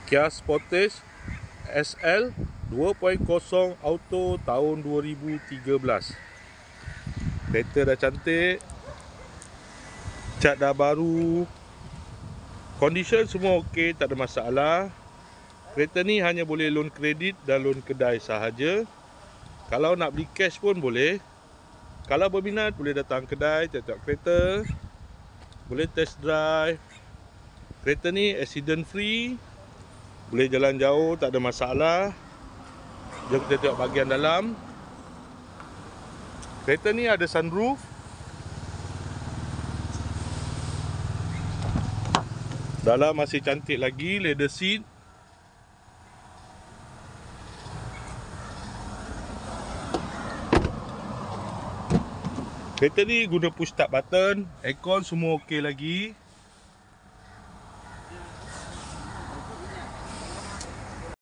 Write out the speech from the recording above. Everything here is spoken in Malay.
Kia Sportage SL 2.0 auto tahun 2013. Kereta dah cantik, cat dah baru, condition semua okey, tak ada masalah. Kereta ni hanya boleh loan kredit dan loan kedai sahaja. Kalau nak beli cash pun boleh. Kalau berminat boleh datang kedai, tengok kereta, boleh test drive. Kereta ni accident free, boleh jalan jauh, tak ada masalah. Jom kita tengok bahagian dalam. Kereta ni ada sunroof. Dalam masih cantik lagi, leather seat. Kereta ni guna push start button, aircon semua okey lagi.